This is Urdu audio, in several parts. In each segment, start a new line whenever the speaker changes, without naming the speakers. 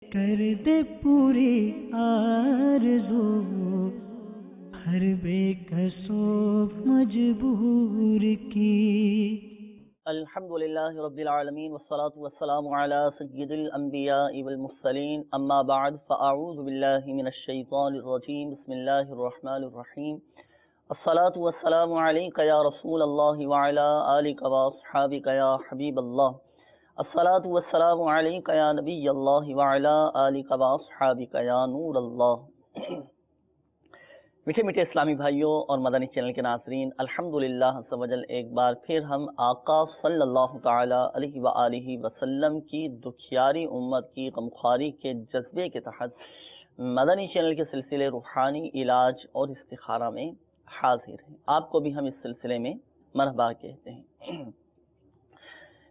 کر دے پوری آرزو ہر بے کسو مجبور کی۔
الحمدللہ رب العالمین والصلاة والسلام علی سید الانبیاء والمرسلین، اما بعد فاعوذ باللہ من الشیطان الرجیم، بسم اللہ الرحمن الرحیم۔ الصلاة والسلام علیک یا رسول اللہ وعلی آلک واصحابک یا حبیب اللہ۔ الصلاة والسلام علیک یا نبی اللہ وعلی آلک واصحابک یا نور اللہ۔ میٹھے میٹھے اسلامی بھائیوں اور مدنی چینل کے ناظرین، الحمدللہ عز و جل ایک بار پھر ہم آقا صلی اللہ تعالی علیہ وآلہ وسلم کی دکھیاری امت کی غمخواری کے جذبے کے تحت مدنی چینل کے سلسلے روحانی علاج اور استخارہ میں حاضر ہیں۔ آپ کو بھی ہم اس سلسلے میں مرحبا کہتے ہیں۔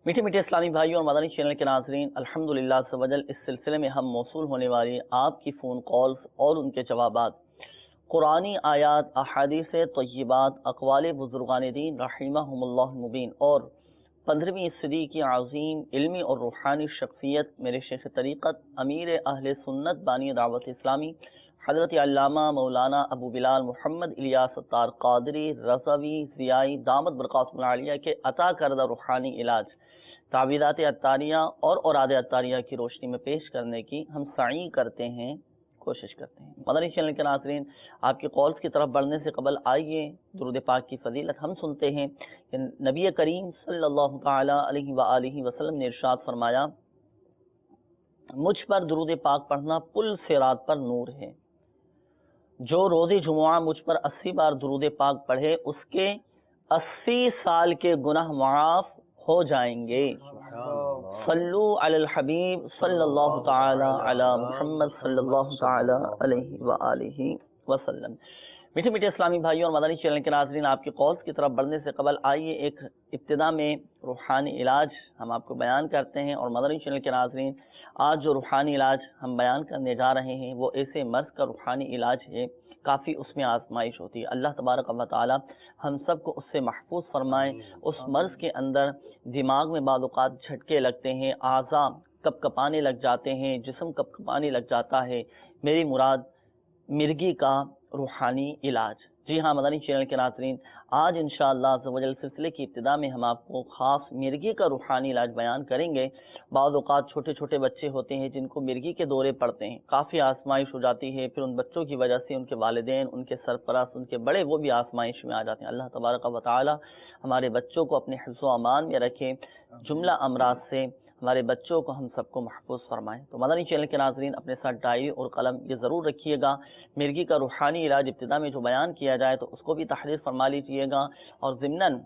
میٹھے میٹھے اسلامی بھائیوں اور مدنی چینل کے ناظرین، الحمدللہ عز و جل اس سلسلے میں ہم موصول ہونے والی آپ کی فون کالز اور ان کے جوابات قرآنی آیات، احادیث طیبات، اقوال بزرگان دین رحمہم اللہ مبین اور 15ویں صدی کی عظیم علمی اور روحانی شخصیت میرے شیخ طریقت امیر اہل سنت بانی دعوت اسلامی حضرت علامہ مولانا ابو بلال محمد الیاس ستار قادری رضوی ضیائی دامت برکاتہم العالیہ کے عطا کردہ روحانی علاج تعویذات عطاریہ اور اوراد عطاریہ کی روشنی میں پیش کرنے کی ہم سعی کرتے ہیں، کوشش کرتے ہیں۔ مدنی چینل کے ناظرین، آپ کی کالز کی طرف بڑھنے سے قبل آئیے درود پاک کی فضیلت ہم سنتے ہیں کہ نبی کریم صلی اللہ تعالی علیہ وآلہ وسلم نے ارشاد فرمایا، مجھ پر درود پاک پڑھنا پل صراط پر نور ہے۔ جو روز جمعہ مجھ پر 80 بار درود پاک پڑھے اس کے 80 سال کے گناہ معاف ہو جائیں گے۔ صلو علی الحبیب صلی اللہ تعالی علی محمد صلی اللہ تعالی علیہ وآلہ وسلم۔ میٹھے میٹھے اسلامی بھائیوں اور مدنی چینل کے ناظرین، آپ کی کالز کی طرف بڑھنے سے قبل آئیے ایک ابتدا میں روحانی علاج ہم آپ کو بیان کرتے ہیں۔ اور مدنی چینل کے ناظرین، آج جو روحانی علاج ہم بیان کرنے جا رہے ہیں وہ ایسے مرض کا روحانی علاج ہے، کافی اس میں آزمائش ہوتی ہے۔ اللہ تبارک و تعالی ہم سب کو اس سے محفوظ فرمائے۔ اس مرض کے اندر دماغ میں بعض اوقات جھٹکے لگتے ہیں، اعضاء کپ کپانے لگ جاتے ہیں، جسم کپ کپانے لگ جاتا ہے۔ میری مراد مرگی کا روحانی علاج۔ جی ہاں مدنی چینل کے ناظرین، آج انشاءاللہ عز و جل سلسلے کی ابتدا میں ہم آپ کو خاص مرگی کا روحانی علاج بیان کریں گے۔ بعض اوقات چھوٹے چھوٹے بچے ہوتے ہیں جن کو مرگی کے دورے پڑتے ہیں، کافی آزمائش ہو جاتی ہے، پھر ان بچوں کی وجہ سے ان کے والدین، ان کے سرپرست، ان کے بڑے وہ بھی آزمائش میں آ جاتے ہیں۔ اللہ تبارک و تعالی ہمارے بچوں کو اپنے حفظ و امان میں رکھے، جملہ امراض سے ہمارے بچوں کو ہم سب کو محفوظ فرمائیں۔ تو مدنی چینل کے ناظرین اپنے ساتھ ڈائری اور قلم یہ ضرور رکھیے گا۔ مرگی کا روحانی علاج ابتدا میں جو بیان کیا جائے تو اس کو بھی تحریر فرما لیجیے گا، اور ضمناً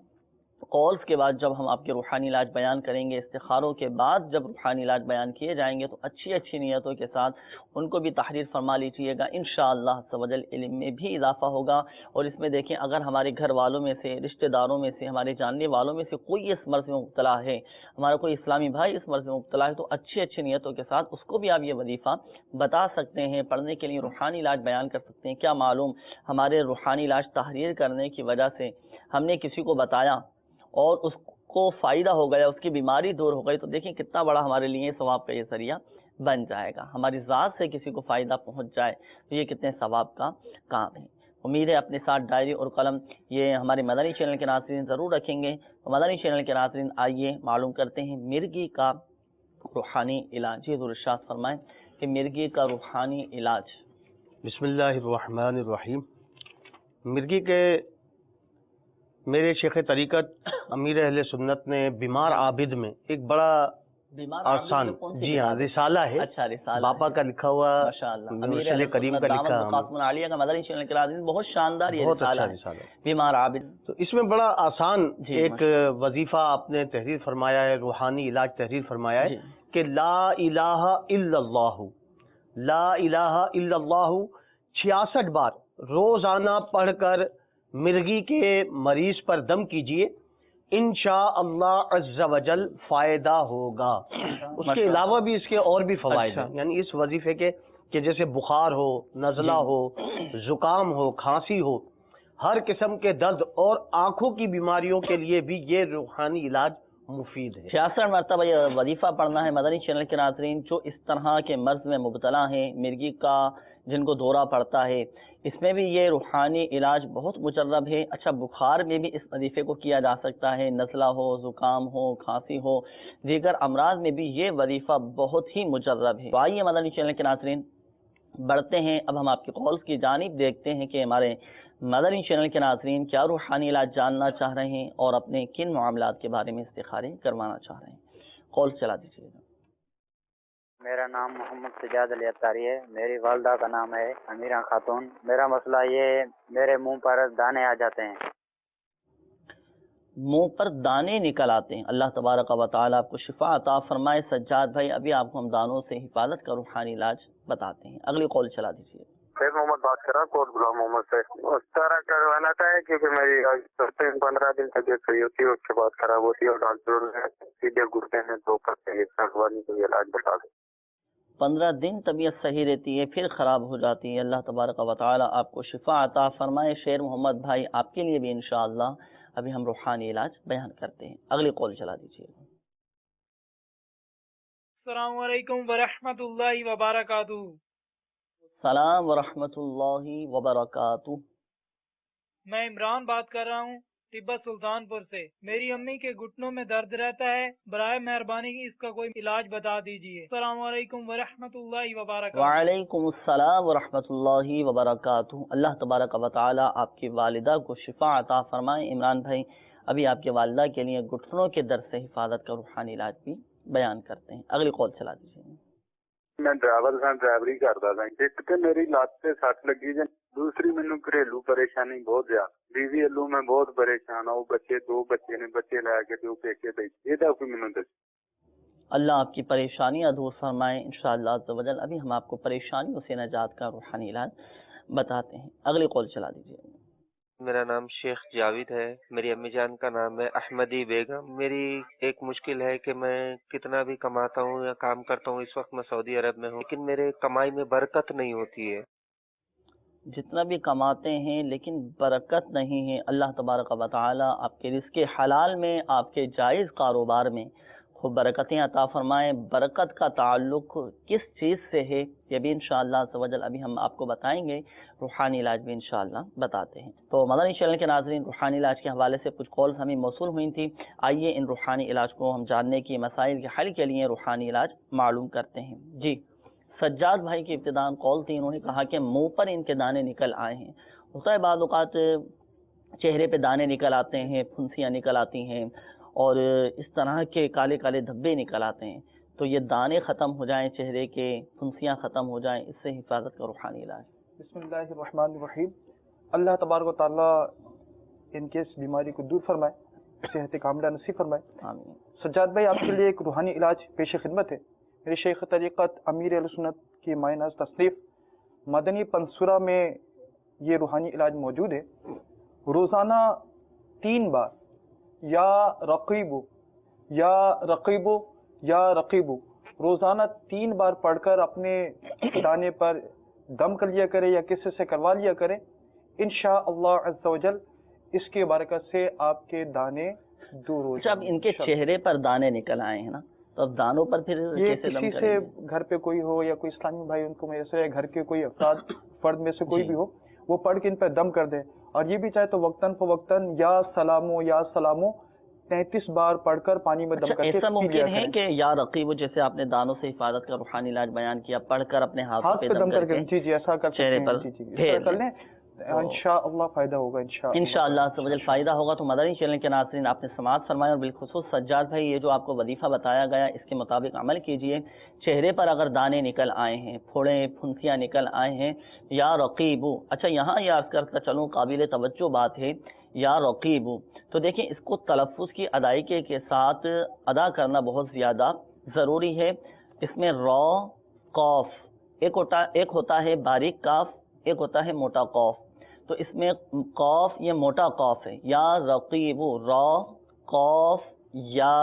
کالز کے بعد جب ہم آپ کے روحانی علاج بیان کریں گے، استخاروں کے بعد جب روحانی علاج بیان کیے جائیں گے تو اچھی اچھی نیتوں کے ساتھ ان کو بھی تحریر فرما لیجیے گا۔ انشاءاللہ عز و جل علم میں بھی اضافہ ہوگا۔ اور اس میں دیکھیں، اگر ہمارے گھر والوں میں سے، رشتہ داروں میں سے، ہمارے جاننے والوں میں سے کوئی اس مرض میں مبتلا ہے، ہمارا کوئی اسلامی بھائی اس مرض میں مبتلا ہے، تو اچھی اچھی نیتوں کے ساتھ اس کو بھی آپ یہ وظیفہ بتا سکتے ہیں، پڑھنے کے لیے روحانی علاج بیان کر سکتے ہیں۔ کیا معلوم ہمارے روحانی علاج تحریر کرنے کی وجہ سے ہم نے کسی کو بتایا اور اس کو فائدہ ہو گیا، اس کی بیماری دور ہو گئی، تو دیکھیں کتنا بڑا ہمارے لیے ثواب کا یہ ذریعہ بن جائے گا۔ ہماری ذات سے کسی کو فائدہ پہنچ جائے تو یہ کتنے ثواب کا کام ہے۔ امید ہے اپنے ساتھ ڈائری اور قلم یہ ہمارے مدنی چینل کے ناظرین ضرور رکھیں گے۔ مدنی چینل کے ناظرین آئیے معلوم کرتے ہیں مرگی کا روحانی علاج۔ یہ ضرور ارشاد فرمائیں کہ مرگی کا روحانی علاج۔
بسم اللہ الرحمن الرحیم۔ مرگی کے میرے شیخ طریقت امیر اہل سنت نے بیمار عابد میں ایک بڑا آسان، جی ہاں، رسالہ ہے،
اچھا رسالہ
باپا کا لکھا ہوا،
امیر
کریم کا لکھا،
برکاتہم العالیہ کا مدنی چینل کے ناظرین بہت شاندار یہ
بہت
رسالہ
اچھا
ہے،
رسالہ ہے۔
بیمار عابد۔
تو اس میں بڑا آسان ایک
ماشاءاللہ
وظیفہ آپ نے تحریر فرمایا ہے، روحانی علاج تحریر فرمایا ہے کہ لا الہ الا اللہ، لا الہ الا اللہ 66 بار روزانہ پڑھ کر مرگی کے مریض پر دم کیجئے، انشاءاللہ عز و جل فائدہ ہوگا۔ اس کے علاوہ بھی اس کے اور بھی فوائد ہیں، یعنی اس وظیفے کے کہ جیسے بخار ہو، نزلہ ہو، زکام ہو، کھانسی ہو، ہر قسم کے درد اور آنکھوں کی بیماریوں کے لیے بھی یہ روحانی علاج مفید ہے۔
66 مرتبہ یہ وظیفہ پڑھنا ہے مدنی چینل کے ناظرین جو اس طرح کے مرض میں مبتلا ہیں، مرگی کا جن کو دورہ پڑتا ہے، اس میں بھی یہ روحانی علاج بہت مجرب ہے۔ اچھا بخار میں بھی اس وظیفے کو کیا جا سکتا ہے، نزلہ ہو، زکام ہو، کھانسی ہو، دیگر امراض میں بھی یہ وظیفہ بہت ہی مجرب ہے۔ تو آئیے مدنی چینل کے ناظرین بڑھتے ہیں، اب ہم آپ کے کالز کی جانب دیکھتے ہیں کہ ہمارے مدنی چینل کے ناظرین کیا روحانی علاج جاننا چاہ رہے ہیں اور اپنے کن معاملات کے بارے میں استخارے کروانا چاہ رہے ہیں۔ کال چلا دیجیے گا۔
میرا نام محمد سجاد علی اتاری ہے، میری والدہ کا نام ہے امیرہ خاتون۔ میرا مسئلہ یہ ہے، میرے منہ پر دانے آ جاتے ہیں۔
منہ پر دانے نکل آتے ہیں، اللہ تبارک و تعالیٰ آپ کو شفا عطا فرمائے۔ سجاد بھائی ابھی آپ کو ہم دانوں سے حفاظت کا روحانی علاج بتاتے ہیں، اگلی کال چلا دیجیے۔
فیض محمد بات کر رہا کوٹ غلام محمد سے۔ اس طرح کروانا تھا ہے کیونکہ میری 15 دن طبیعت صحیح ہوتی ہے، اس کے بعد خراب ہوتی ہے اور ڈاکٹروں نے سیدھے گردے میں دو کرتے ہیں، تو یہ علاج بتا دیں۔
15 دن طبیعت صحیح رہتی ہے پھر خراب ہو جاتی ہے، اللہ تبارک و تعالیٰ آپ کو شفا عطا فرمائے۔ شیر محمد بھائی آپ کے لیے بھی انشاءاللہ ابھی ہم روحانی علاج بیان کرتے ہیں، اگلی کال چلا دیجیے۔
السلام علیکم ورحمۃ اللہ وبرکاتہ۔
السلام ورحمۃ اللہ وبرکاتہ۔
میں عمران بات کر رہا ہوں ٹبہ سلطان پور سے۔ میری امی کے گھٹنوں میں درد رہتا ہے، برائے مہربانی اس کا کوئی علاج بتا دیجیے۔ السلام علیکم ورحمۃ اللہ وبرکاتہ۔
وعلیکم السلام ورحمۃ اللہ وبرکاتہ۔ اللہ تبارک و تعالیٰ آپ کی والدہ کو شفا عطا فرمائے۔ عمران بھائی ابھی آپ کے والدہ کے لیے گھٹنوں کے درد سے حفاظت کا روحانی علاج بھی بیان کرتے ہیں، اگلی کال چلا دیجیے۔
میں ڈرائیور سے ڈرائیوری کرتا تھا، ایک تو میری لات سے سٹ لگی جی، دوسری مینوں گھریلو پریشانی بہت زیادہ، بیوی الو میں بہت پریشان ہوں، بچے دو بچے نے، بچے لے کے دو پیکے دے، یہ تو کوئی مینوں دس۔
اللہ آپ کی پریشانیاں دور فرمائے انشاءاللہ عز و جل۔ ابھی ہم آپ کو پریشانیوں سے نجات کا روحانی علاج بتاتے ہیں، اگلی کال چلا دیجیے۔
میرا نام شیخ جاوید ہے، میری امی جان کا نام ہے احمدی بیگم۔ میری ایک مشکل ہے کہ میں کتنا بھی کماتا ہوں یا کام کرتا ہوں، اس وقت میں سعودی عرب میں ہوں، لیکن میرے کمائی میں برکت نہیں ہوتی ہے۔
جتنا بھی کماتے ہیں لیکن برکت نہیں ہے، اللہ تبارک و تعالیٰ آپ کے رزق حلال میں، آپ کے جائز کاروبار میں خوب برکتیں عطا فرمائیں۔ برکت کا تعلق کس چیز سے ہے یہ بھی انشاءاللہ عز و جل ابھی ہم آپ کو بتائیں گے، روحانی علاج بھی انشاءاللہ بتاتے ہیں۔ تو مدنی چینل کے ناظرین روحانی علاج کے حوالے سے کچھ کالز ہمیں موصول ہوئی تھیں، آئیے ان روحانی علاج کو ہم جاننے کی مسائل کے حل کے لیے روحانی علاج معلوم کرتے ہیں۔ جی سجاد بھائی کی ابتداء کال تھی، انہوں نے کہا کہ منہ پر ان کے دانے نکل آئے ہیں۔ ہوتا ہے بعض اوقات چہرے پہ دانے نکل آتے ہیں، پھنسیاں نکل آتی ہیں اور اس طرح کے کالے کالے دھبے نکل آتے ہیں، تو یہ دانے ختم ہو جائیں چہرے کے، پھنسیاں ختم ہو جائیں، اس سے حفاظت کا روحانی علاج۔
بسم اللہ الرحمن الرحیم۔ اللہ تبارک و تعالیٰ ان کے اس بیماری کو دور فرمائے، صحت کاملہ نصیب فرمائے۔
آمین۔
سجاد بھائی آپ کے لیے ایک روحانی علاج پیش خدمت ہے۔ میرے شیخ طریقت امیر اہل سنت کی مائنہ تصنیف مدنی پنصورہ میں یہ روحانی علاج موجود ہے۔ روزانہ 3 بار یا رقیبو یا رقیبو یا رقیبو روزانہ 3 بار پڑھ کر اپنے دانے پر دم کر لیا کرے یا کسی سے کروا لیا کرے، انشاءاللہ عز و جل اس کی برکت سے آپ کے دانے دور ہو جائیں۔
جب ان کے چہرے پر دانے نکل آئے ہیں نا، تو اب دانوں پر پھر
یہ
کیسے دم
کسی
کریں
سے
گے؟
گھر پہ کوئی ہو یا کوئی اسلامی بھائی ان کو میرے سے گھر کے کوئی افراد فرد میں سے کوئی بھی ہو، وہ پڑھ کے ان پہ دم کر دیں، اور یہ بھی چاہے تو وقتاً فوقتاً یا سلامو 33 بار پڑھ کر پانی میں دم
اچھا
کر کے
ایسا
پی لیا
ممکن ہے
کریں۔
کہ یا رقیب جیسے آپ نے دانوں سے حفاظت کا روحانی علاج بیان کیا، پڑھ کر اپنے ہاتھ
ہاتھ
پہ دم کر کے
جی جی ایسا کر سکتے
چہرے
ہیں،
پر
جی جی اس
پھیر
طرح کر
لیں۔
لیں، انشاءاللہ فائدہ ہوگا
انشاءاللہ عز و جل فائدہ ہوگا۔ تو مدنی چینل کے ناظرین آپ نے سماعت فرمایا، اور بالخصوص سجاد بھائی یہ جو آپ کو وظیفہ بتایا گیا اس کے مطابق عمل کیجئے۔ چہرے پر اگر دانے نکل آئے ہیں، پھوڑے پھنسیاں نکل آئے ہیں، یا رقیبو، اچھا یہاں یہ عرض کرتا چلوں قابل توجہ بات ہے، یا رقیبو، تو دیکھیں اس کو تلفظ کی ادائیگی کے ساتھ ادا کرنا بہت زیادہ ضروری ہے۔ اس میں را قاف ایک ہوتا ہے باریک کاف، ایک ہوتا ہے موٹا قاف، تو اس میں قاف یہ موٹا قاف ہے، یا رقیب، را قاف یا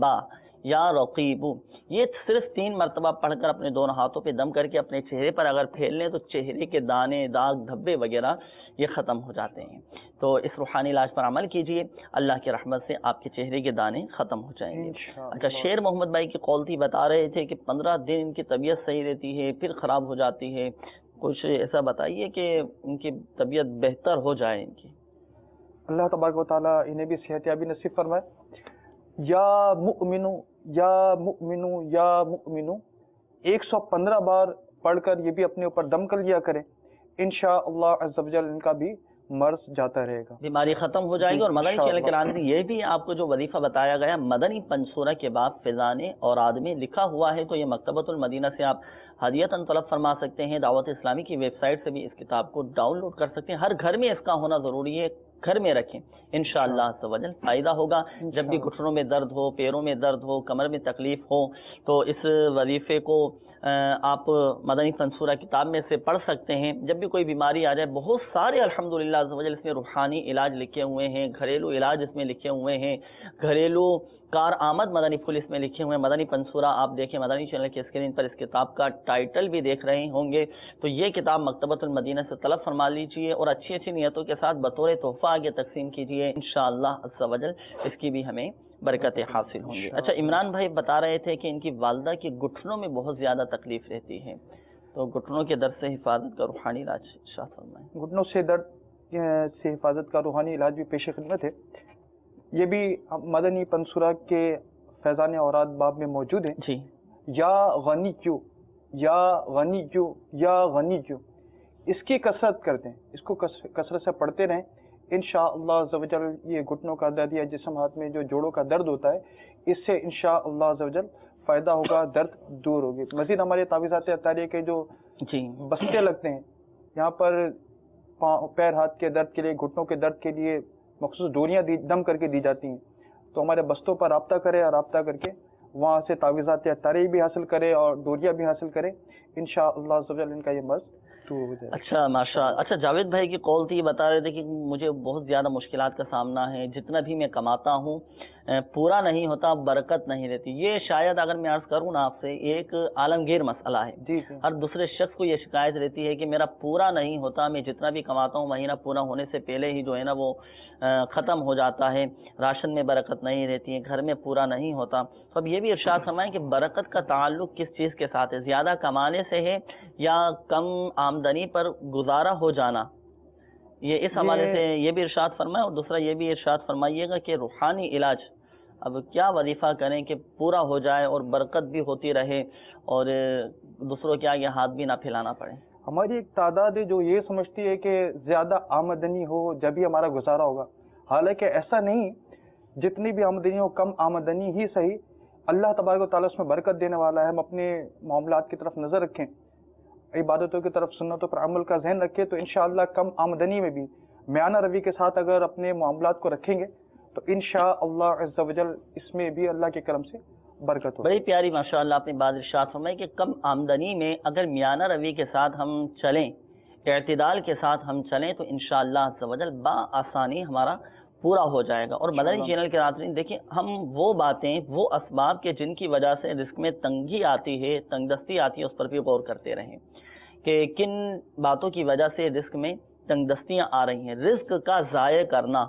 با، یا رقیب، یہ صرف 3 مرتبہ پڑھ کر اپنے دونوں ہاتھوں پہ دم کر کے اپنے چہرے پر اگر پھیل لیں تو چہرے کے دانے، داغ، دھبے وغیرہ یہ ختم ہو جاتے ہیں۔ تو اس روحانی علاج پر عمل کیجئے، اللہ کی رحمت سے آپ کے چہرے کے دانے ختم ہو جائیں گے۔ اچھا، شیر محمد بھائی کی قولتی بتا رہے تھے کہ 15 دن ان کی طبیعت صحیح رہتی ہے پھر خراب ہو جاتی ہے، کچھ ایسا بتائیے کہ ان کی طبیعت بہتر ہو جائے ان کی۔
اللہ تبارک و تعالیٰ انہیں بھی صحت یابی نصیب فرمائے۔ یا مؤمنو یا مؤمنو یا مؤمنو 115 بار پڑھ کر یہ بھی اپنے اوپر دم کر لیا کریں، انشاءاللہ عز و جل ان کا بھی مرض جاتا رہے گا،
بیماری ختم ہو جائے گی۔ اور مدنی چینل کے ناظرین یہ بھی آپ کو جو وظیفہ بتایا گیا مدنی پنصورہ کے بعد فیضان اوراد میں لکھا ہوا ہے، تو یہ مکتبۃ المدینہ سے آپ ہدیتاً طلب فرما سکتے ہیں۔ دعوت اسلامی کی ویب سائٹ سے بھی اس کتاب کو ڈاؤن لوڈ کر سکتے ہیں۔ ہر گھر میں اس کا ہونا ضروری ہے، گھر میں رکھیں، انشاءاللہ عز و جل فائدہ ہوگا۔ جب بھی گھٹنوں میں درد ہو، پیروں میں درد ہو، کمر میں تکلیف ہو تو اس وظیفے کو آپ مدنی پنصورہ کتاب میں سے پڑھ سکتے ہیں۔ جب بھی کوئی بیماری آ جائے، بہت سارے الحمدللہ عز و جل اس میں روحانی علاج لکھے ہوئے ہیں، گھریلو علاج اس میں لکھے ہوئے ہیں، گھریلو کار آمد مدنی پھول اس میں لکھے ہوئے ہیں۔ مدنی پنصورہ آپ دیکھیں، مدنی چینل کی اسکرین پر اس کتاب کا ٹائٹل بھی دیکھ رہے ہوں گے، تو یہ کتاب مکتبۃ المدینہ سے طلب فرما لیجیے اور اچھی اچھی نیتوں کے ساتھ بطور تحفہ آگے تقسیم کیجیے، انشاءاللہ عز و جل اس کی بھی ہمیں برکتیں حاصل ہوں گی۔ اچھا، عمران بھائی بتا رہے تھے کہ ان کی والدہ کی گھٹنوں میں بہت زیادہ تکلیف رہتی ہے، تو گھٹنوں کے درد سے حفاظت کا روحانی علاج ارشاد فرمائیں۔
گھٹنوں سے درد سے حفاظت کا روحانی علاج بھی پیش خدمت ہے، یہ بھی مدنی پنصورہ کے فیضان اوراد باب میں موجود ہے۔
جی،
یا غنی کیوں، یا غنی کیوں، یا غنی کیوں، اس کی کثرت کرتے ہیں، اس کو کثرت سے پڑھتے رہیں، انشاءاللہ عز و جل یہ گھٹنوں کا درد یا جسم ہاتھ میں جو جوڑوں کا درد ہوتا ہے اس سے انشاءاللہ عز و جل فائدہ ہوگا، درد دور ہوگی۔ مزید ہمارے تعویذات اطاریہ کے جو بستے لگتے ہیں، یہاں پر پیر ہاتھ کے درد کے لیے، گھٹنوں کے درد کے لیے مخصوص ڈوریاں دم کر کے دی جاتی ہیں، تو ہمارے بستوں پر رابطہ کرے اور رابطہ کر کے وہاں سے تعویذات اطاریہ بھی حاصل کرے اور ڈوریاں بھی حاصل کرے، انشاءاللہ عز و جل ان کا یہ مرض دور ہو جائے۔
اچھا، ماشاءاللہ۔ اچھا، جاوید بھائی کی کال تھی، یہ بتا رہے تھے کہ مجھے بہت زیادہ مشکلات کا سامنا ہے، جتنا بھی میں کماتا ہوں پورا نہیں ہوتا، برکت نہیں رہتی۔ یہ شاید اگر میں عرض کروں نا آپ سے، ایک عالمگیر مسئلہ ہے۔
جی،
ہر دوسرے شخص کو یہ شکایت رہتی ہے کہ میرا پورا نہیں ہوتا، میں جتنا بھی کماتا ہوں مہینہ پورا ہونے سے پہلے ہی جو ہے نا وہ ختم ہو جاتا ہے، راشن میں برکت نہیں رہتی ہے، گھر میں پورا نہیں ہوتا۔ تو اب یہ بھی ارشاد فرمائیں کہ برکت کا تعلق کس چیز کے ساتھ ہے؟ زیادہ کمانے سے ہے یا کم آمدنی پر گزارا ہو جانا؟ یہ اس حوالے سے یہ بھی ارشاد فرمائیں، اور دوسرا یہ بھی ارشاد فرمائیے گا کہ روحانی علاج اب کیا وظیفہ کریں کہ پورا ہو جائے اور برکت بھی ہوتی رہے اور دوسروں کے آگے ہاتھ بھی نہ پھیلانا پڑے؟
ہماری ایک تعداد ہے جو یہ سمجھتی ہے کہ زیادہ آمدنی ہو جب ہی ہمارا گزارا ہوگا، حالانکہ ایسا نہیں، جتنی بھی آمدنی ہو، کم آمدنی ہی صحیح، اللہ تبارک و تعالیٰ اس میں برکت دینے والا ہے۔ ہم اپنے معاملات کی طرف نظر رکھیں، عبادتوں کی طرف، سنتوں پر عمل کا ذہن رکھیں، تو انشاءاللہ کم آمدنی میں بھی میانہ روی کے ساتھ اگر اپنے معاملات کو رکھیں گے تو انشاءاللہ عز و جل اس میں بھی اللہ کے کرم سے برکت ہو۔
بڑی پیاری ماشاءاللہ اپنی بات ارشاد فرمائی کہ کم آمدنی میں اگر میانہ روی کے ساتھ ہم چلیں، اعتدال کے ساتھ ہم چلیں تو انشاءاللہ عز و جل بآسانی ہمارا پورا ہو جائے گا۔ اور مدنی چینل کے ناظرین دیکھیں، ہم وہ باتیں، وہ اسباب کے جن کی وجہ سے رزق میں تنگی آتی ہے، تنگ دستی آتی ہے، اس پر بھی غور کرتے رہیں کہ کن باتوں کی وجہ سے رزق میں تنگ دستیاں آ رہی ہیں۔ رزق کا ضائع کرنا،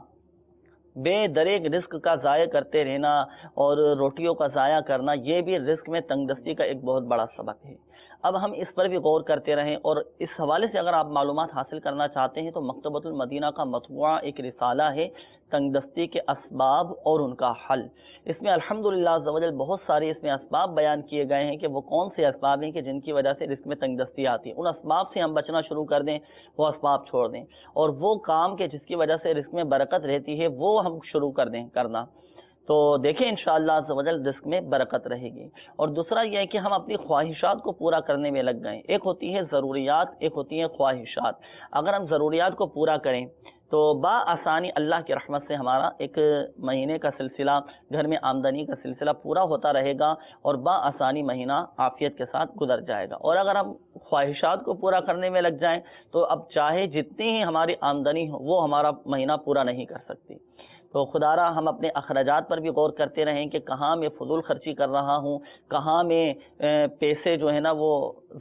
بے دریغ رزق کا ضائع کرتے رہنا اور روٹیوں کا ضائع کرنا، یہ بھی رزق میں تنگ دستی کا ایک بہت بڑا سبب ہے۔ اب ہم اس پر بھی غور کرتے رہیں، اور اس حوالے سے اگر آپ معلومات حاصل کرنا چاہتے ہیں تو مکتبۃ المدینہ کا مطبوعہ ایک رسالہ ہے، تنگ دستی کے اسباب اور ان کا حل۔ اس میں الحمدللہ عز و جل بہت سارے اس میں اسباب بیان کیے گئے ہیں کہ وہ کون سے اسباب ہیں کہ جن کی وجہ سے رزق میں تنگ دستی آتی ہے۔ ان اسباب سے ہم بچنا شروع کر دیں، وہ اسباب چھوڑ دیں، اور وہ کام کہ جس کی وجہ سے رزق میں برکت رہتی ہے وہ ہم شروع کر دیں کرنا، تو دیکھیں انشاءاللہ عز و جل رزق میں برکت رہے گی۔ اور دوسرا یہ ہے کہ ہم اپنی خواہشات کو پورا کرنے میں لگ گئے۔ ایک ہوتی ہے ضروریات، ایک ہوتی ہیں خواہشات۔ اگر ہم ضروریات کو پورا کریں تو بآسانی اللہ کی رحمت سے ہمارا ایک مہینے کا سلسلہ، گھر میں آمدنی کا سلسلہ پورا ہوتا رہے گا اور بآسانی مہینہ عافیت کے ساتھ گزر جائے گا۔ اور اگر ہم خواہشات کو پورا کرنے میں لگ جائیں تو اب چاہے جتنی ہی ہماری آمدنی ہو وہ ہمارا مہینہ پورا نہیں کر سکتی۔ تو خدارا ہم اپنے اخراجات پر بھی غور کرتے رہیں کہ کہاں میں فضول خرچی کر رہا ہوں، کہاں میں پیسے جو ہے نا وہ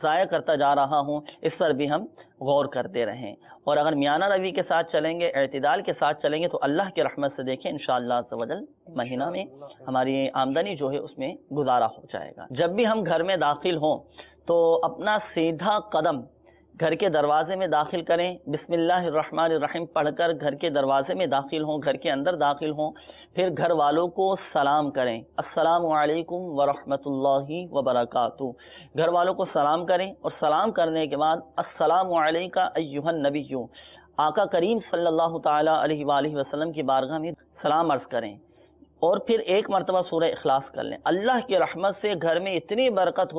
ضائع کرتا جا رہا ہوں، اس پر بھی ہم غور کرتے رہیں۔ اور اگر میانہ روی کے ساتھ چلیں گے، اعتدال کے ساتھ چلیں گے، تو اللہ کی رحمت سے دیکھیں انشاءاللہ عز و جل مہینہ میں ہماری آمدنی جو ہے اس میں گزارا ہو جائے گا۔ جب بھی ہم گھر میں داخل ہوں تو اپنا سیدھا قدم گھر کے دروازے میں داخل کریں، بسم اللہ الرحمن الرحیم پڑھ کر گھر کے دروازے میں داخل ہوں، گھر کے اندر داخل ہوں، پھر گھر والوں کو سلام کریں، السلام علیکم ورحمۃ اللہ وبرکاتہ، گھر والوں کو سلام کریں، اور سلام کرنے کے بعد السلام علیکہ ایھا النبی، آقا کریم صلی اللہ تعالی علیہ وآلہ وسلم کی بارگاہ میں سلام عرض کریں، اور پھر ایک مرتبہ سورہ اخلاص کر لیں۔ اللہ کی رحمت سے گھر میں اتنی برکت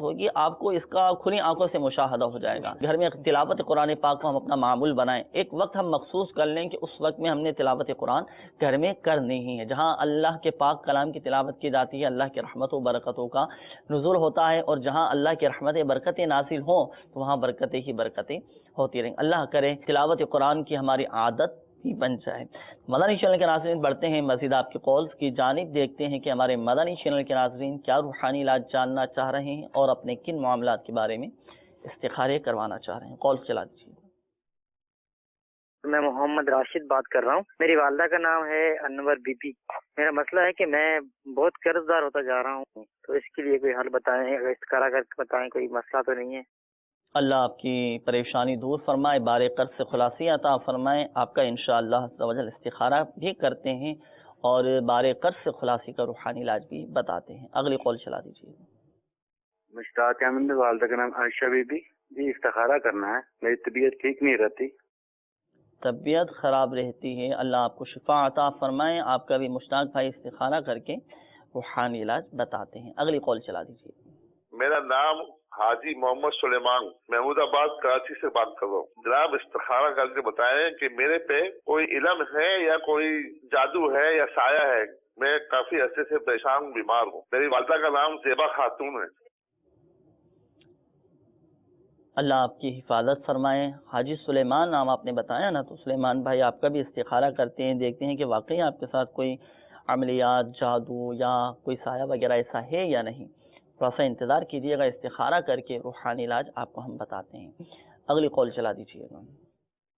ہوگی آپ کو اس کا کھلی آنکھوں سے مشاہدہ ہو جائے گا۔ گھر میں تلاوت قرآن پاک کو ہم اپنا معمول بنائیں، ایک وقت ہم مخصوص کر لیں کہ اس وقت میں ہم نے تلاوت قرآن گھر میں کرنی ہی ہے، جہاں اللہ کے پاک کلام کی تلاوت کی جاتی ہے اللہ کی رحمت و برکتوں کا نزول ہوتا ہے، اور جہاں اللہ کی رحمت برکتیں نازل ہوں تو وہاں برکتیں ہی برکتیں ہوتی رہیں۔ اللہ کرے تلاوت قرآن کی ہماری عادت بن جائے۔ مدنی چینل کے ناظرین بڑھتے ہیں مزید آپ کے کالز کی جانب، دیکھتے ہیں کہ ہمارے مدنی چینل کے ناظرین کیا روحانی علاج جاننا چاہ رہے ہیں اور اپنے کن معاملات کے بارے میں استخارے کروانا چاہ رہے ہیں۔ کال چلا دیجیے۔
میں محمد راشد بات کر رہا ہوں، میری والدہ کا نام ہے انور بی بی۔ میرا مسئلہ ہے کہ میں بہت قرض دار ہوتا جا رہا ہوں، تو اس کے لیے کوئی حل بتائیں، استخارہ کر کے بتائیں، کوئی مسئلہ تو نہیں ہے؟
اللہ آپ کی پریشانی دور فرمائے، بار قرض سے خلاصی عطا فرمائے۔ آپ کا انشاءاللہ عز و جل استخارہ بھی کرتے ہیں اور بار قرض سے خلاصی کا روحانی علاج بھی بتاتے ہیں۔ اگلی کال چلا دیجیے۔
مشتاق احمد، والدہ کا نام عائشہ بی بی۔ جی استخارہ کرنا ہے، میری طبیعت ٹھیک نہیں رہتی۔
طبیعت خراب رہتی ہے، اللہ آپ کو شفا عطا فرمائے۔ آپ کا بھی مشتاق بھائی استخارہ کر کے روحانی علاج بتاتے ہیں۔ اگلی کال چلا دیجیے۔
میرا نام حاجی محمد سلیمان، محمود آباد کراچی سے بات کر رہا ہوں۔ جناب استخارہ کر کے بتائیں کہ میرے پہ کوئی علم ہے یا کوئی جادو ہے یا سایہ ہے۔ میں کافی عرصے سے پریشان بیمار ہوں۔ میری والدہ کا نام زیبا خاتون ہے۔
اللہ آپ کی حفاظت فرمائے۔ حاجی سلیمان نام آپ نے بتایا نا، تو سلیمان بھائی آپ کا بھی استخارہ کرتے ہیں، دیکھتے ہیں کہ واقعی آپ کے ساتھ کوئی عملیات، جادو یا کوئی سایہ وغیرہ ایسا ہے یا نہیں۔ تھوڑا سا انتظار کیجیے گا، استخارہ کر کے روحانی علاج آپ کو ہم بتاتے ہیں۔ اگلی کال چلا دیجیے گا۔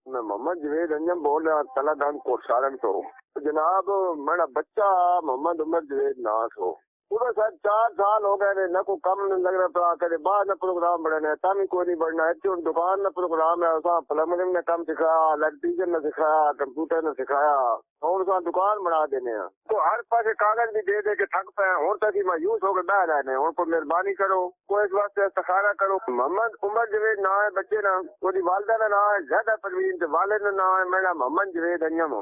میں محمد جوید انجم بول رہا ہوں، تلا دان کو سالن تو جناب میرا بچہ محمد عمر جوید ناس ہو پورا سر 4 سال ہو گئے نہ کوئی کم نہیں لگ رہا پڑا کرے باہر نہ پروگرام بڑھنا ہے تامی کوئی نہیں بڑھنا ہے دکان نہ پروگرام ہے اسا پلمبرنگ نے کم سکھایا، الیکٹریشین نے سکھایا، کمپیوٹر نے سکھایا اور اسا دکان بنا دینے ہیں تو ہر پاسے کاغذ بھی دے دے کے تھک پے اور تک مایوس ہو کے بیٹھ رہے ہیں۔ اور کوئی مہربانی کرو، کوئی اس واسطے استخارہ کرو۔ محمد عمر جوید نام ہے بچے نا، وہی والدہ کا نام ہے زیادہ پروین، والد کا نام ہے میرا محمد جوید انجم۔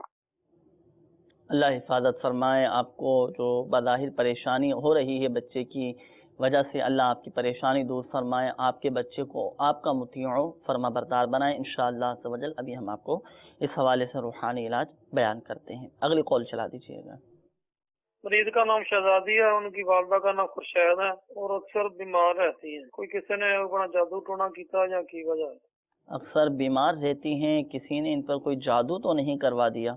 اللہ حفاظت فرمائے۔ آپ کو جو بظاہر پریشانی ہو رہی ہے بچے کی وجہ سے، اللہ آپ کی پریشانی دور فرمائے، آپ کے بچے کو آپ کا مطیع و فرما بردار بنائے انشاءاللہ عز و جل۔ ابھی ہم آپ کو اس حوالے سے روحانی علاج بیان کرتے ہیں۔ اگلی کال چلا دیجیے گا۔
مریض کا نام شہزادی ہے، ان کی والدہ کا نام خورشید ہے اور اکثر بیمار رہتی ہیں۔ کوئی کسی نے اپنا جادو ٹونا کیتا یا کی وجہ ہے؟
اکثر بیمار رہتی ہیں، کسی نے ان پر کوئی جادو تو نہیں کروا دیا؟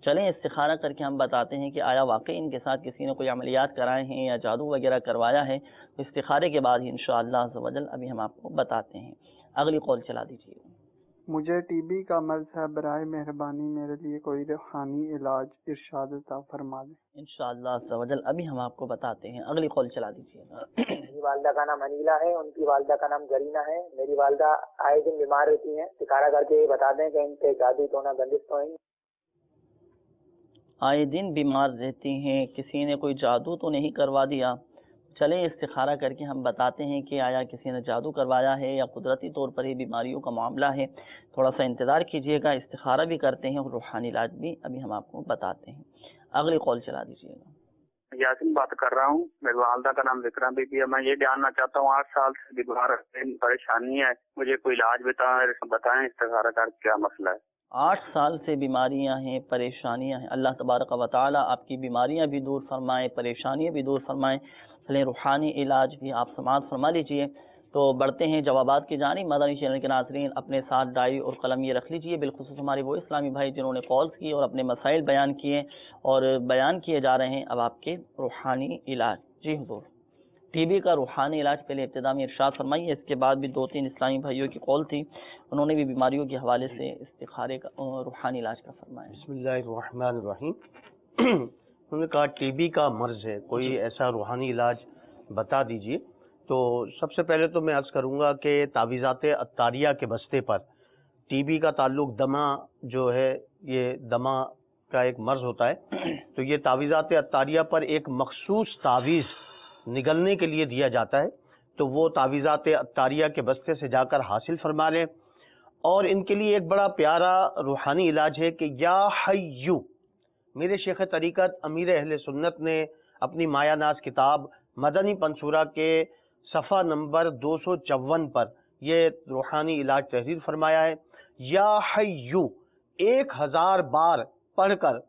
چلیں استخارہ کر کے ہم بتاتے ہیں کہ آیا واقعی ان کے ساتھ کسی نے کوئی عملیات کرائے ہیں یا جادو وغیرہ کروایا ہے۔ تو استخارے کے بعد ہی انشاءاللہ عز و جل ابھی ہم آپ کو بتاتے ہیں۔ اگلی کال چلا دیجیے۔
مجھے ٹی بی کا مرض ہے، برائے مہربانی میرے لیے کوئی روحانی علاج ارشاد عطا فرما دیں۔
انشاءاللہ عز و جل ابھی ہم آپ کو بتاتے ہیں۔ اگلی کال چلا دیجیے۔
میری والدہ کا نام انیلا ہے، ان کی والدہ کا نام زرینہ ہے۔ میری والدہ آئے دن بیمار رہتی ہیں، استخارہ کر کے بتا دیں کہ ان کے جادو ٹونا بندش تو ہیں؟
آئے دن بیمار رہتی ہیں، کسی نے کوئی جادو تو نہیں کروا دیا؟ چلیں استخارہ کر کے ہم بتاتے ہیں کہ آیا کسی نے جادو کروایا ہے یا قدرتی طور پر ہی بیماریوں کا معاملہ ہے۔ تھوڑا سا انتظار کیجیے گا، استخارہ بھی کرتے ہیں اور روحانی علاج بھی ابھی ہم آپ کو بتاتے ہیں۔ اگلی کال چلا دیجیے گا۔
یاسین بات کر رہا ہوں، میری والدہ کا نام ذکرہ بی بی ہے۔ میں یہ جاننا چاہتا ہوں 8 سال سے بیمار پریشانی ہے، مجھے کوئی علاج بتائیں استخارہ کر کیا مسئلہ ہے؟
8 سال سے بیماریاں ہیں، پریشانیاں ہیں، اللہ تبارک و تعالی آپ کی بیماریاں بھی دور فرمائے، پریشانیاں بھی دور فرمائے۔ چلیں روحانی علاج بھی آپ سماعت فرما لیجئے۔ تو تو بڑھتے ہیں جوابات کی جانب۔ مدنی چینل کے ناظرین اپنے ساتھ ڈائری اور قلم یہ رکھ لیجئے، بالخصوص ہمارے وہ اسلامی بھائی جنہوں نے کالز کی اور اپنے مسائل بیان کیے اور بیان کیے جا رہے ہیں اب آپ کے روحانی علاج۔ جی حضور، ٹی بی کا روحانی علاج پہلے ابتدا میں ارشاد فرمائیے، اس کے بعد بھی 2-3 اسلامی بھائیوں کی کال تھی، انہوں نے بھی بیماریوں کے حوالے سے استخارے کا روحانی علاج کا فرمایا۔
بسم اللہ الرحمن الرحیم۔ انہوں نے کہا ٹی بی کا مرض ہے، کوئی ایسا روحانی علاج بتا دیجیے۔ تو سب سے پہلے تو میں عرض کروں گا کہ تعویذات عطاریہ کے بستے پر ٹی بی کا تعلق دمہ جو ہے، یہ دمہ کا ایک مرض ہوتا ہے، تو یہ تعویذات عطاریہ پر ایک مخصوص تعویذ نگلنے کے لیے دیا جاتا ہے، تو وہ تعویذات عطاریہ کے بستے سے جا کر حاصل فرما لیں۔ اور ان کے لیے ایک بڑا پیارا روحانی علاج ہے کہ یا حیو، میرے شیخ طریقت امیر اہل سنت نے اپنی مایہ ناز کتاب مدنی پنصورہ کے صفحہ نمبر 254 پر یہ روحانی علاج تحریر فرمایا ہے۔ یا حیو 1000 بار پڑھ کر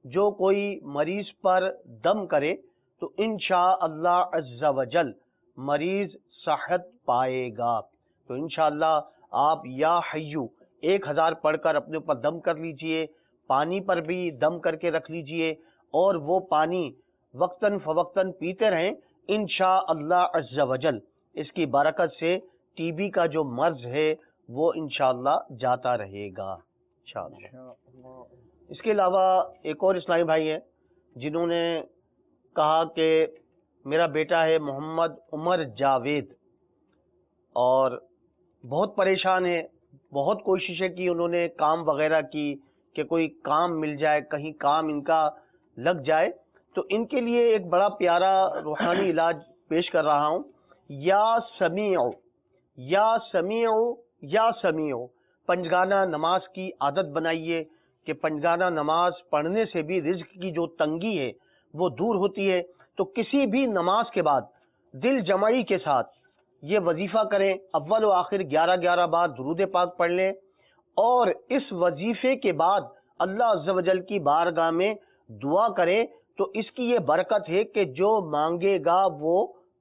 جو کوئی مریض پر دم کرے تو انشاءاللہ عز و جل مریض صحت پائے گا۔ تو انشاءاللہ آپ یا حیو 1000 پڑھ کر اپنے اوپر دم کر لیجئے، پانی پر بھی دم کر کے رکھ لیجئے اور وہ پانی وقتاً فوقتاً پیتے رہیں، انشاءاللہ عز و جل اس کی برکت سے ٹی بی کا جو مرض ہے وہ انشاءاللہ جاتا رہے گا انشاءاللہ۔ اس کے علاوہ ایک اور اسلامی بھائی ہیں جنہوں نے کہا کہ میرا بیٹا ہے محمد عمر جاوید اور بہت پریشان ہے، بہت کوششیں کی انہوں نے، کام وغیرہ کی کہ کوئی کام مل جائے، کہیں کام ان کا لگ جائے، تو ان کے لیے ایک بڑا پیارا روحانی علاج پیش کر رہا ہوں۔ یا سمیع، یا سمیع، یا سمیع، پنجگانہ نماز کی عادت بنائیے کہ پنجگانہ نماز پڑھنے سے بھی رزق کی جو تنگی ہے وہ دور ہوتی ہے۔ تو کسی بھی نماز کے بعد دل جمعی کے ساتھ یہ وظیفہ کریں، اول و آخر 11 بار درود پاک پڑھ لیں، اور اس وظیفے کے بعد اللہ عز و جل کی بارگاہ میں دعا کریں، تو اس کی یہ برکت ہے کہ جو مانگے گا وہ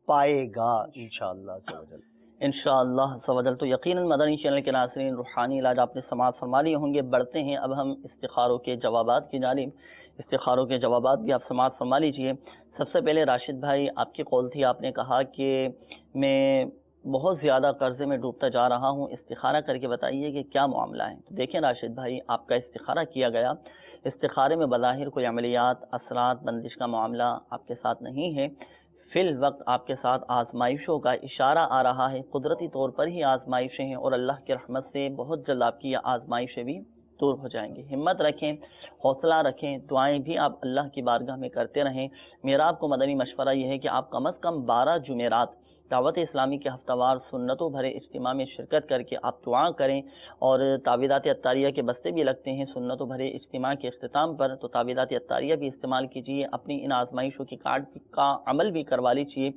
پائے گا انشاءاللہ عز و جل۔
انشاءاللہ عز و جل۔ تو یقیناً مدنی چینل کے ناظرین روحانی علاج آپ نے سماعت فرما لیے ہوں گے۔ بڑھتے ہیں اب ہم استخاروں کے جوابات کی جانب۔ استخاروں کے جوابات بھی آپ سماعت فرما لیجئے۔ سب سے پہلے راشد بھائی آپ کی کال تھی، آپ نے کہا کہ میں بہت زیادہ قرضے میں ڈوبتا جا رہا ہوں، استخارہ کر کے بتائیے کہ کیا معاملہ ہے۔ تو دیکھیں راشد بھائی، آپ کا استخارہ کیا گیا، استخارے میں بظاہر کوئی عملیات، اثرات، بندش کا معاملہ آپ کے ساتھ نہیں ہے، فی الوقت آپ کے ساتھ آزمائشوں کا اشارہ آ رہا ہے، قدرتی طور پر ہی آزمائشیں ہیں اور اللہ کی رحمت سے بہت جلد آپ کی یہ آزمائشیں بھی دور ہو جائیں گی۔ ہمت رکھیں، حوصلہ رکھیں، دعائیں بھی آپ اللہ کی بارگاہ میں کرتے رہیں۔ میرا آپ کو مدنی مشورہ یہ ہے کہ آپ کم از کم 12 جمعرات دعوت اسلامی کے ہفتہ وار سنتوں بھرے اجتماع میں شرکت کر کے آپ دعا کریں، اور تعویذات عطاریہ کے بستے بھی لگتے ہیں سنتوں بھرے اجتماع کے اختتام پر، تو تعویذات عطاریہ بھی استعمال کیجیے، اپنی ان آزمائشوں کی کارڈ کا عمل بھی کروا لیجیے،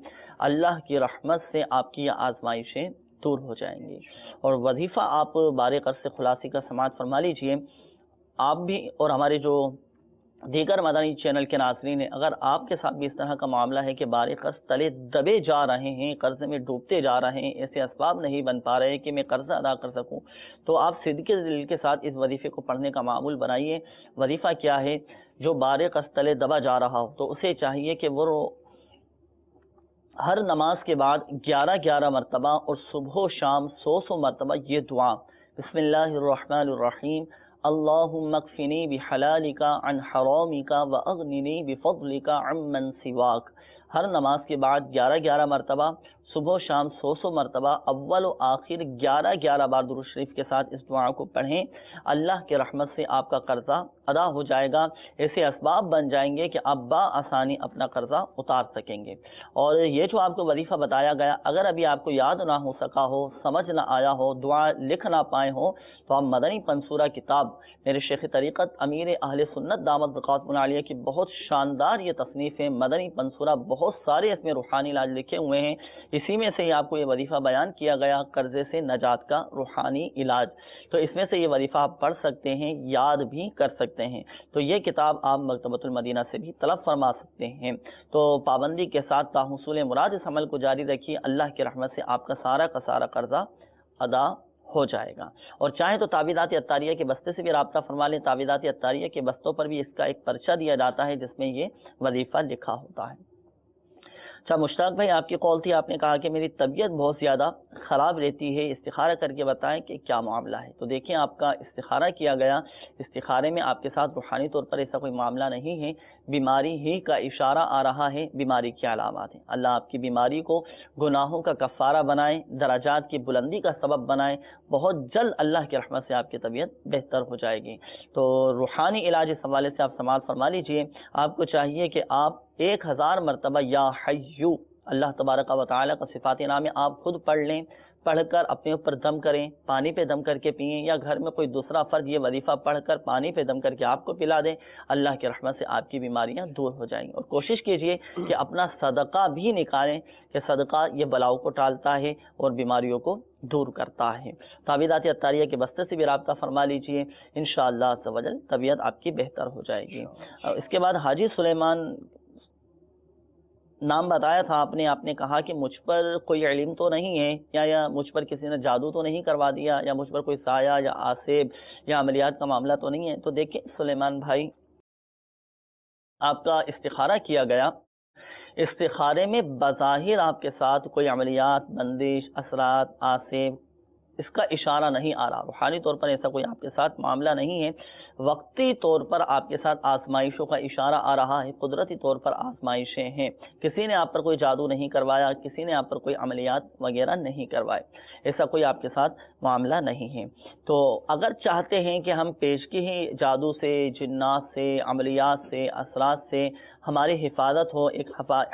اللہ کی رحمت سے آپ کی یہ آزمائشیں دور ہو جائیں گی۔ اور وظیفہ آپ بارے قرض سے خلاصے کا سماعت فرما لیجیے۔ آپ بھی اور ہمارے جو دیگر مدنی چینل کے ناظرین ہیں، اگر آپ کے ساتھ بھی اس طرح کا معاملہ ہے کہ بار قرض تلے دبے جا رہے ہیں، قرضے میں ڈوبتے جا رہے ہیں، ایسے اسباب نہیں بن پا رہے کہ میں قرضہ ادا کر سکوں، تو آپ صدقے دل کے ساتھ اس وظیفے کو پڑھنے کا معمول بنائیے۔ وظیفہ کیا ہے؟ جو بار قرض تلے دبا جا رہا ہو تو اسے چاہیے کہ وہ ہر نماز کے بعد 11 مرتبہ اور صبح و شام 100 مرتبہ یہ دعا، بسم اللہ الرحمن الرحیم، اللہم اکفنی بحلالک عن حرامک واغننی بفضلک عمن سواک، ہر نماز کے بعد 11 مرتبہ، صبح و شام 100 مرتبہ، اول و آخر 11 بار درود شریف کے ساتھ اس دعا کو پڑھیں۔ اللہ کے رحمت سے آپ کا قرضہ ادا ہو جائے گا، ایسے اسباب بن جائیں گے کہ آپ بآسانی اپنا قرضہ اتار سکیں گے۔ اور یہ جو آپ کو وظیفہ بتایا گیا، اگر ابھی آپ کو یاد نہ ہو سکا ہو، سمجھ نہ آیا ہو، دعا لکھ نہ پائے ہو، تو آپ مدنی پنصورہ کتاب میرے شیخ طریقت امیر اہل سنت دامت برکاتہم العالیہ کی بہت شاندار یہ تصنیف ہے، مدنی پنصورہ بہت سارے اس میں روحانی علاج لکھے ہوئے ہیں، اسی میں سے ہی آپ کو یہ وظیفہ بیان کیا گیا، قرضے سے نجات کا روحانی علاج، تو اس میں سے یہ وظیفہ آپ پڑھ سکتے ہیں، یاد بھی کر سکتے ہیں۔ تو یہ کتاب آپ مکتبۃ المدینہ سے بھی طلب فرما سکتے ہیں۔ تو پابندی کے ساتھ تاحصول مراد اس عمل کو جاری رکھیے، اللہ کی رحمت سے آپ کا سارا کا سارا قرضہ ادا ہو جائے گا۔ اور چاہیں تو تعویذات عطاریہ کے بستے سے بھی رابطہ فرما لیں، تعویذات عطاریہ کے بستوں پر بھی اس کا ایک پرچہ دیا جاتا ہے جس میں یہ وظیفہ لکھا ہوتا ہے۔ اچھا مشتاق بھائی، آپ کی قول تھی، آپ نے کہا کہ میری طبیعت بہت زیادہ خراب رہتی ہے، استخارہ کر کے بتائیں کہ کیا معاملہ ہے۔ تو دیکھیں، آپ کا استخارہ کیا گیا، استخارے میں آپ کے ساتھ روحانی طور پر ایسا کوئی معاملہ نہیں ہے، بیماری ہی کا اشارہ آ رہا ہے، بیماری کی علامات ہیں۔ اللہ آپ کی بیماری کو گناہوں کا کفارہ بنائیں، درجات کی بلندی کا سبب بنائیں، بہت جلد اللہ کی رحمت سے آپ کی طبیعت بہتر ہو جائے گی۔ تو روحانی علاج اس حوالے سے آپ سماعت فرما لیجئے۔ آپ کو چاہیے کہ آپ 1000 مرتبہ یا حیو اللہ تبارک و تعالیٰ کا صفات نام ہے آپ خود پڑھ لیں، پڑھ کر اپنے اوپر دم کریں، پانی پہ دم کر کے پئیں، یا گھر میں کوئی دوسرا فرد یہ وظیفہ پڑھ کر پانی پہ دم کر کے آپ کو پلا دیں، اللہ کی رحمت سے آپ کی بیماریاں دور ہو جائیں گی۔ اور کوشش کیجئے کہ اپنا صدقہ بھی نکالیں، کہ صدقہ یہ بلاؤں کو ٹالتا ہے اور بیماریوں کو دور کرتا ہے۔ تعویذات عطاریہ کے بستے سے بھی رابطہ فرما لیجئے، انشاءاللہ عز و جل طبیعت آپ کی بہتر ہو جائے گی۔ اس کے بعد حاجی سلیمان نام بتایا تھا آپ نے کہا کہ مجھ پر کوئی علم تو نہیں ہے، یا مجھ پر کسی نے جادو تو نہیں کروا دیا، یا مجھ پر کوئی سایہ یا آسیب یا عملیات کا معاملہ تو نہیں ہے۔ تو دیکھیں سلیمان بھائی، آپ کا استخارہ کیا گیا، استخارے میں بظاہر آپ کے ساتھ کوئی عملیات، بندش، اثرات، آسیب اس کا اشارہ نہیں آ رہا، روحانی طور پر ایسا کوئی آپ کے ساتھ معاملہ نہیں ہے، وقتی طور پر آپ کے ساتھ آزمائشوں کا اشارہ آ رہا ہے، قدرتی طور پر آزمائشیں ہیں، کسی نے آپ پر کوئی جادو نہیں کروایا، کسی نے آپ پر کوئی عملیات وغیرہ نہیں کروائے، ایسا کوئی آپ کے ساتھ معاملہ نہیں ہے۔ تو اگر چاہتے ہیں کہ ہم پیشگی ہی جادو سے، جنات سے، عملیات سے، اثرات سے ہماری حفاظت ہو، ایک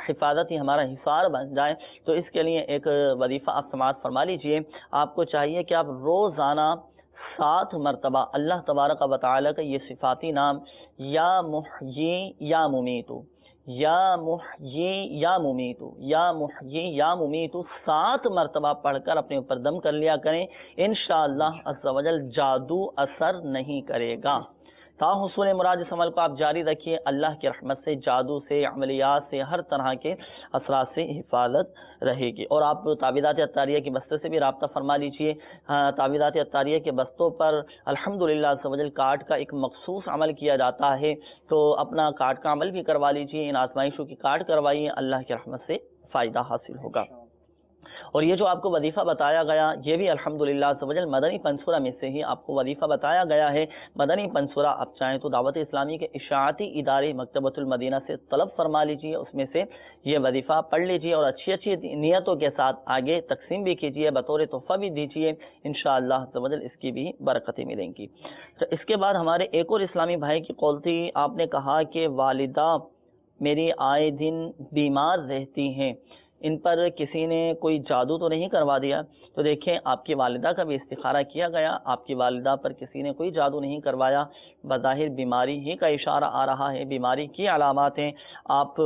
حفاظت ہی ہمارا حصار بن جائے، تو اس کے لیے ایک وظیفہ آپ سماعت فرما لیجئے۔ آپ کو چاہیے کہ آپ روزانہ 7 مرتبہ اللہ تبارک و تعالیٰ کا یہ صفاتی نام یا محیی یا ممیتو، یا محیی یا ممیتو، یا محیی یا ممیتو 7 مرتبہ پڑھ کر اپنے اوپر دم کر لیا کریں، انشاءاللہ عز و جل جادو اثر نہیں کرے گا۔ حصول مراد اس عمل کو آپ جاری رکھیے، اللہ کی رحمت سے جادو سے، عملیات سے، ہر طرح کے اثرات سے حفاظت رہے گی۔ اور آپ تعویذات عطاریہ کے بستے سے بھی رابطہ فرما لیجئے۔ تعویذات عطاریہ کے بستوں پر الحمدللہ عز و جل کارڈ کا ایک مخصوص عمل کیا جاتا ہے، تو اپنا کارڈ کا عمل بھی کروا لیجئے، ان آزمائشوں کی کارڈ کروائیے، اللہ کی رحمت سے فائدہ حاصل ہوگا۔ اور یہ جو آپ کو وظیفہ بتایا گیا، یہ بھی الحمدللہ عز و جل مدنی پنسورہ میں سے ہی آپ کو وظیفہ بتایا گیا ہے۔ مدنی پنسورہ آپ چاہیں تو دعوت اسلامی کے اشاعتی ادارے مکتبۃ المدینہ سے طلب فرما لیجئے، اس میں سے یہ وظیفہ پڑھ لیجئے اور اچھی اچھی نیتوں کے ساتھ آگے تقسیم بھی کیجئے، بطور تحفہ بھی دیجئے، انشاءاللہ عز و جل اس کی بھی برکتیں ملیں گی۔ تو اس کے بعد ہمارے ایک اور اسلامی بھائی کی قول تھی، آپ نے کہا کہ والدہ میری آئے دن بیمار رہتی ہیں، ان پر کسی نے کوئی جادو تو نہیں کروا دیا؟ تو دیکھیں، آپ کی والدہ کا بھی استخارہ کیا گیا، آپ کی والدہ پر کسی نے کوئی جادو نہیں کروایا، بظاہر بیماری ہی کا اشارہ آ رہا ہے، بیماری کی علامات ہیں۔ آپ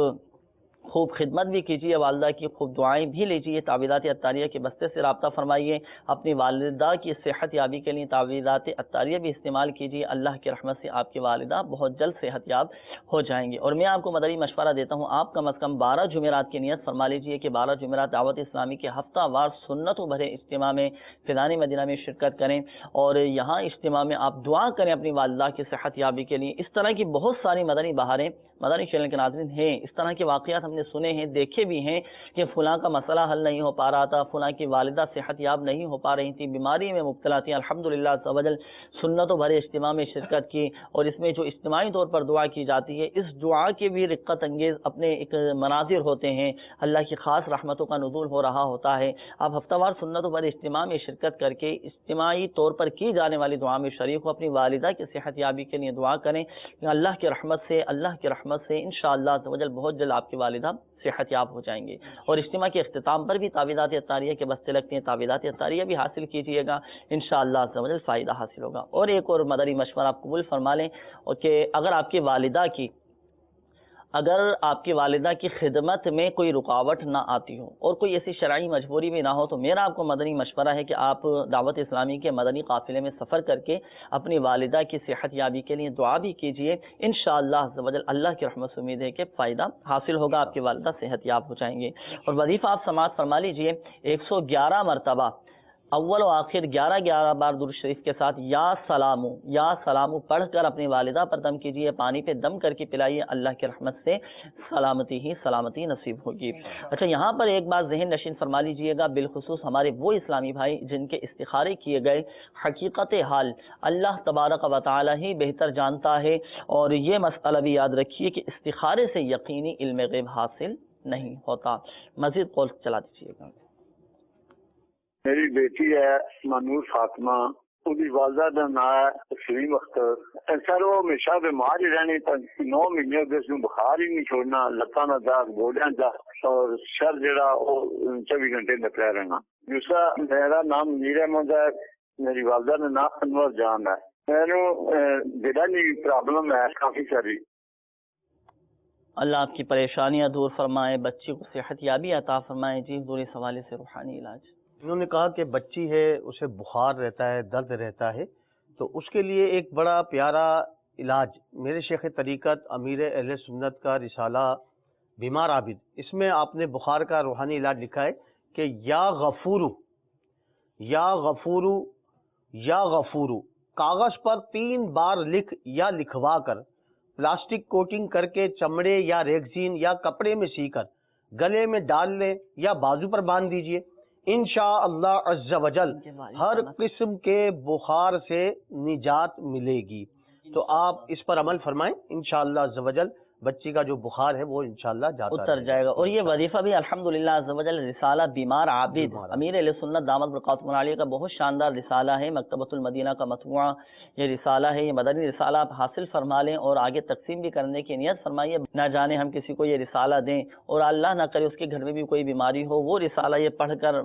خوب خدمت بھی کیجیے والدہ کی، خوب دعائیں بھی لیجیے، تعویذات عطاریہ کے بستے سے رابطہ فرمائیے، اپنی والدہ کی صحت یابی کے لیے تعویذات عطاریہ بھی استعمال کیجیے، اللہ کی رحمت سے آپ کی والدہ بہت جلد صحت یاب ہو جائیں گی۔ اور میں آپ کو مدنی مشورہ دیتا ہوں، آپ کم از کم 12 جمعرات کی نیت فرما لیجیے کہ 12 جمعرات دعوت اسلامی کے ہفتہ وار سنتوں بھرے اجتماع میں فیضان مدینہ میں شرکت کریں، اور یہاں اجتماع میں آپ دعا کریں اپنی والدہ کی صحت یابی کے لیے۔ اس طرح کی بہت ساری مدنی بہاریں مدنی چینل کے ناظرین ہیں، اس طرح کے واقعات ہم نے سنے ہیں، دیکھے بھی ہیں کہ فلاں کا مسئلہ حل نہیں ہو پا رہا تھا، فلاں کی والدہ صحت یاب نہیں ہو پا رہی تھی، بیماری میں مبتلا تھی، الحمدللہ عز و جل سنتوں بھرے اجتماع میں شرکت کی، اور اس میں جو اجتماعی طور پر دعا کی جاتی ہے، اس دعا کے بھی رقت انگیز اپنے ایک مناظر ہوتے ہیں، اللہ کی خاص رحمتوں کا نزول ہو رہا ہوتا ہے۔ آپ ہفتہ وار سنتوں بھرے اجتماع میں شرکت کر کے اجتماعی طور پر کی جانے والی دعا میں شریک ہو، اپنی والدہ کی صحت یابی کے لیے دعا کریں، اللہ کی رحمت سے انشاءاللہ عز و جل بہت جلد آپ کی والدہ صحت یاب ہو جائیں گے۔ اور اجتماع کے اختتام پر بھی تعویذات عطاریہ کے بستے لگتے ہیں، تعویذات عطاریہ بھی حاصل کیجیے گا، انشاءاللہ عز و جل فائدہ حاصل ہوگا۔ اور ایک اور مدنی مشورہ آپ قبول فرما لیں، اور کہ اگر آپ کی والدہ کی اگر آپ کی والدہ کی خدمت میں کوئی رکاوٹ نہ آتی ہو اور کوئی ایسی شرعی مجبوری بھی نہ ہو تو میرا آپ کو مدنی مشورہ ہے کہ آپ دعوت اسلامی کے مدنی قافلے میں سفر کر کے اپنی والدہ کی صحت یابی کے لیے دعا بھی کیجئے. انشاءاللہ عز و جل اللہ کی رحمت سے امید ہے کہ فائدہ حاصل ہوگا, آپ کی والدہ صحت یاب ہو جائیں گے. اور وظیفہ آپ سماعت فرما لیجئے 111 مرتبہ اول و آخر 11 بار درود شریف کے ساتھ یا سلامو پڑھ کر اپنی والدہ پر دم کیجئے, پانی پہ دم کر کے پلائیے, اللہ کی رحمت سے سلامتی ہی سلامتی نصیب ہوگی. اچھا, یہاں پر ایک بات ذہن نشین فرما لیجئے گا, بالخصوص ہمارے وہ اسلامی بھائی جن کے استخارے کیے گئے, حقیقت حال اللہ تبارک و تعالی ہی بہتر جانتا ہے. اور یہ مسئلہ بھی یاد رکھیے کہ استخارے سے یقینی علم غیب حاصل نہیں ہوتا. مزید قول چلا دیجئے گا.
میری بیٹی ہے منور فاطمہ, ਉਹਦੀ والدہ ਦਾ ਨਾਮ ਹੈ ਤਸਲੀਮ ਅਖਤਰ. ਸਰ ਉਹ ਹਮੇਸ਼ਾ ਬਿਮਾਰ ਹੀ ਰਹਿਣੀ, 9 ਮਹੀਨੇ ਹੋ ਗਏ ਉਸਨੂੰ ਬੁਖਾਰ ਹੀ ਨਹੀਂ ਛੋੜਨਾ, ਲੱਤਾਂ ਦਾ ਦਰਦ, ਗੋਡਿਆਂ ਦਾ, ਔਰ ਸਰ ਜਿਹੜਾ ਉਹ 24 ਘੰਟੇ ਨਿਕਲਿਆ ਰਹਿਣਾ. ਦੂਸਰਾ ਮੇਰਾ ਨਾਮ ਨੀਰ ਅਹਿਮਦ ਹੈ, ਮੇਰੀ والدہ ਦਾ ਨਾਮ ਅਨਵਰ ਜਾਨ ہے. ਮੈਨੂੰ ਜਿਹੜਾ ਨਹੀਂ ਪ੍ਰੋਬلم ہے ਕਾਫی ਸਾਰੀ.
اللہ آپ کی پریشانیاں دور فرمائے, بچی کو صحت یابی عطا فرمائے. جی حضور اس حوالے سے روحانی علاج.
انہوں نے کہا کہ بچی ہے, اسے بخار رہتا ہے, درد رہتا ہے, تو اس کے لیے ایک بڑا پیارا علاج میرے شیخ طریقت امیر اہل سنت کا رسالہ بیمار عابد, اس میں آپ نے بخار کا روحانی علاج لکھا ہے کہ یا غفورو یا غفورو یا غفورو, کاغذ پر 3 بار لکھ یا لکھوا کر پلاسٹک کوٹنگ کر کے چمڑے یا ریگزین یا کپڑے میں سی کر گلے میں ڈال لیں یا بازو پر باندھ دیجئے. انشاءاللہ عز و جل ہر قسم کے بخار سے نجات ملے گی. تو آپ اس پر عمل فرمائیں, انشاءاللہ عز و جل بچی کا جو بخار ہے وہ انشاءاللہ
اتر جائے گا. اور یہ وظیفہ بھی الحمدللہ عز و جل رسالہ بیمار عابد امیر اہل سنت دامت برکاتہم العالیہ کا بہت شاندار رسالہ ہے, مکتبۃ المدینہ کا مطبوعہ یہ رسالہ ہے. یہ مدنی رسالہ آپ حاصل فرما لیں اور آگے تقسیم بھی کرنے کی نیت فرمائیے. نہ جانے ہم کسی کو یہ رسالہ دیں اور اللہ نہ کرے اس کے گھر میں بھی کوئی بیماری ہو, وہ رسالہ یہ پڑھ کر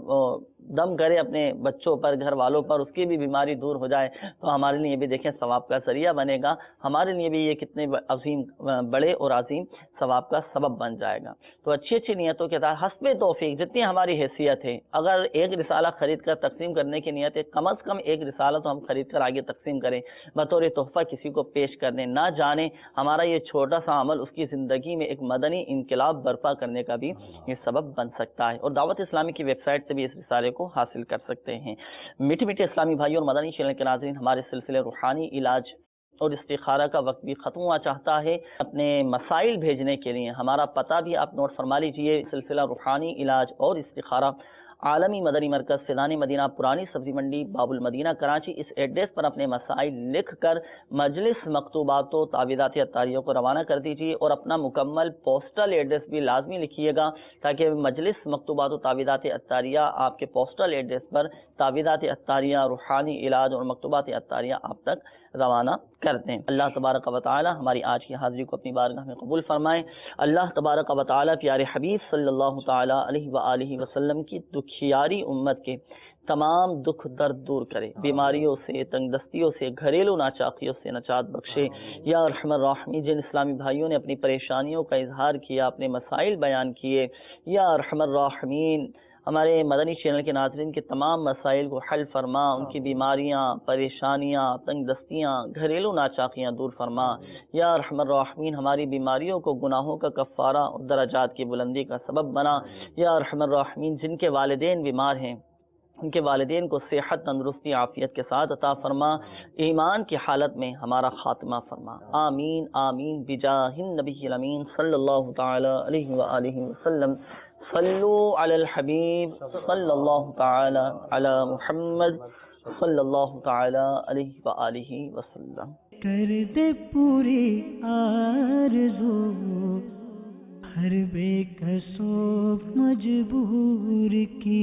دم کرے اپنے بچوں پر, گھر والوں پر, اس کی بھی بیماری دور ہو جائے تو ہمارے لیے بھی دیکھیں ثواب کا ذریعہ بنے گا. ہمارے لیے بھی یہ کتنے عظیم بڑے اور عظیم ثواب کا سبب بن جائے گا. تو اچھی اچھی نیتوں کے ساتھ حسب توفیق جتنی ہماری حیثیت ہے, اگر ایک رسالہ خرید کر تقسیم کرنے کی نیت ہے, کم از کم ایک رسالہ تو ہم خرید کر آگے تقسیم کریں, بطور تحفہ کسی کو پیش کر دیں. نہ جانے ہمارا یہ چھوٹا سا عمل اس کی زندگی میں ایک مدنی انقلاب برپا کرنے کا بھی یہ سبب بن سکتا ہے. اور دعوت اسلامی کی ویب سائٹ سے بھی اس رسالے کو حاصل کر سکتے ہیں. میٹھے میٹھے اسلامی بھائیوں اور مدنی چینل کے ناظرین, ہمارے سلسلے روحانی علاج اور استخارہ کا وقت بھی ختم ہوا چاہتا ہے. اپنے مسائل بھیجنے کے لیے ہمارا پتہ بھی آپ نوٹ فرما لیجئے, سلسلہ روحانی علاج اور استخارہ, عالمی مدنی مرکز فیضان مدینہ, پرانی سبزی منڈی, باب المدینہ, کراچی. اس ایڈریس پر اپنے مسائل لکھ کر مجلس مکتوبات و تعویذات عطاریہ کو روانہ کر دیجیے. اور اپنا مکمل پوسٹل ایڈریس بھی لازمی لکھیے گا تاکہ مجلس مکتوبات و تعویذات عطاریہ آپ کے پوسٹل ایڈریس پر تعویذات عطاریہ, روحانی علاج اور مکتوبات عطاریہ آپ تک روانہ کر دیں. اللہ تبارک و تعالی ہماری آج کی حاضری کو اپنی بارگاہ میں قبول فرمائے. اللہ تبارک و تعالی پیارے حبیب صلی اللہ تعالی علیہ وآلہ وسلم کی دکھیاری امت کے تمام دکھ درد دور کرے, بیماریوں سے, تنگ دستیوں سے, گھریلو ناچاقیوں سے نجات بخشے. یا ارحم الراحمین, جن اسلامی بھائیوں نے اپنی پریشانیوں کا اظہار کیا, اپنے مسائل بیان کیے, یا ارحم الراحمین ہمارے مدنی چینل کے ناظرین کے تمام مسائل کو حل فرما, ان کی بیماریاں, پریشانیاں, تنگ دستیاں, گھریلو ناچاقیاں دور فرما. یا ارحم الراحمین ہماری بیماریوں کو گناہوں کا کفارہ اور درجات کی بلندی کا سبب بنا. یا ارحم الراحمین جن کے والدین بیمار ہیں ان کے والدین کو صحت, تندرستی, عافیت کے ساتھ عطا فرما. ایمان کی حالت میں ہمارا خاتمہ فرما. آمین آمین بجاہ النبی الامین صلی اللہ تعالی علیہ وآلہ وسلم. صلو علی الحبیب صلی اللہ تعالی علی محمد صلی اللہ تعالی علیہ وآلہ وسلم.
کر دے پوری آرزو ہر بے کسو مجبور کی.